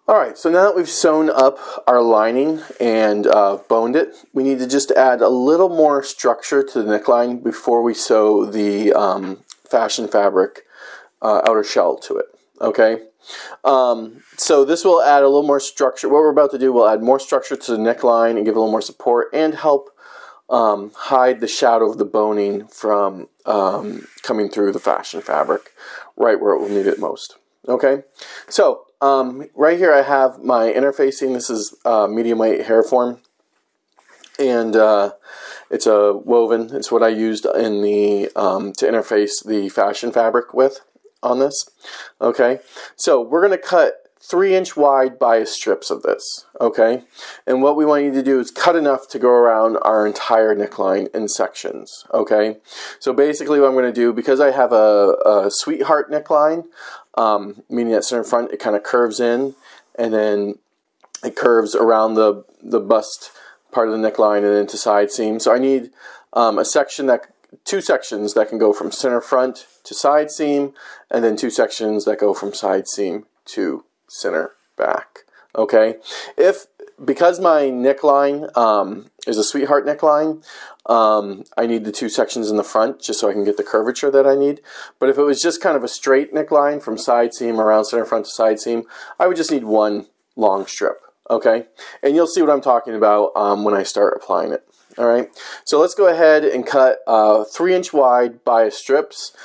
Alright, so now that we've sewn up our lining and boned it, we need to just add a little more structure to the neckline before we sew the fashion fabric outer shell to it. Okay, so this will add a little more structure. What we're about to do will add more structure to the neckline and give a little more support and help hide the shadow of the boning from coming through the fashion fabric right where it will need it most. Okay, so right here I have my interfacing. This is medium weight hair form, and it's a woven. It's what I used in the to interface the fashion fabric with on this. Okay, so we're going to cut 3-inch wide bias strips of this. Okay, and what we want you to do is cut enough to go around our entire neckline in sections. Okay, so basically what I'm going to do, because I have a sweetheart neckline, meaning that center front, it kind of curves in, and then it curves around the bust part of the neckline and into side seam. So I need two sections that can go from center front to side seam, and then 2 sections that go from side seam to center back. Okay, because my neckline is a sweetheart neckline, I need the 2 sections in the front just so I can get the curvature that I need. But if it was just kind of a straight neckline from side seam around center front to side seam, I would just need 1 long strip. Okay, and you'll see what I'm talking about when I start applying it. All right, so let's go ahead and cut 3-inch wide bias strips.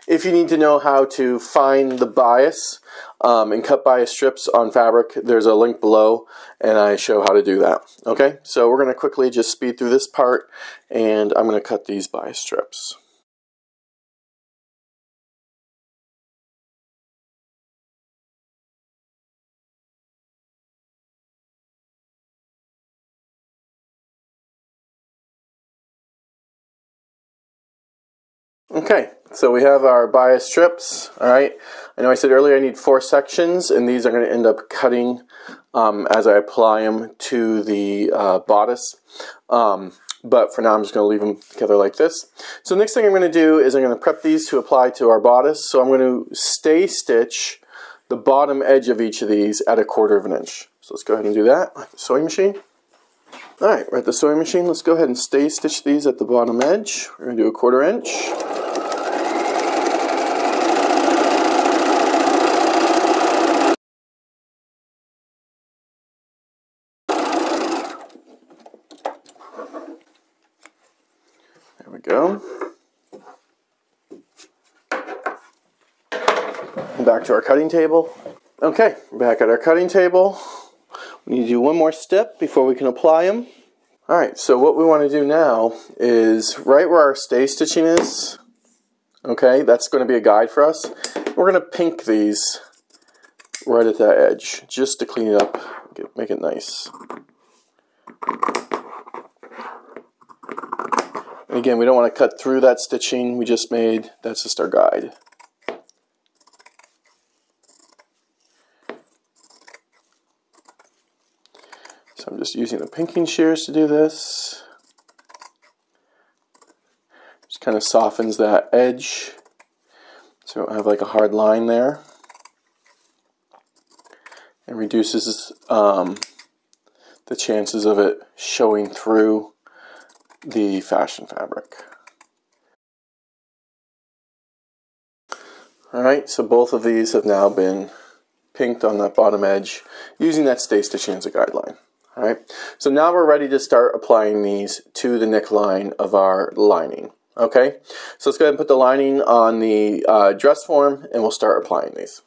If you need to know how to find the bias and cut bias strips on fabric, there's a link below, and I show how to do that. Okay, so we're going to quickly just speed through this part, and I'm going to cut these bias strips. Okay, so we have our bias strips. All right, I know I said earlier I need 4 sections, and these are going to end up cutting as I apply them to the bodice. But for now, I'm just going to leave them together like this. So the next thing I'm going to do is I'm going to prep these to apply to our bodice. So I'm going to stay stitch the bottom edge of each of these at 1/4 inch. So let's go ahead and do that with the sewing machine. All right, we're at the sewing machine. Let's go ahead and stay stitch these at the bottom edge. We're going to do 1/4 inch. There we go. Back to our cutting table. Okay, back at our cutting table. We need to do 1 more step before we can apply them. Alright, so what we want to do now is right where our stay stitching is, okay, that's going to be a guide for us. We're going to pink these right at that edge, just to clean it up, make it nice. And again, we don't want to cut through that stitching we just made, that's just our guide. So I'm just using the pinking shears to do this. Just kind of softens that edge so I don't have like a hard line there. And reduces the chances of it showing through the fashion fabric. Alright, so both of these have now been pinked on that bottom edge using that stay stitching as a guideline. Alright, so now we're ready to start applying these to the neckline of our lining. Okay, so let's go ahead and put the lining on the dress form and we'll start applying these.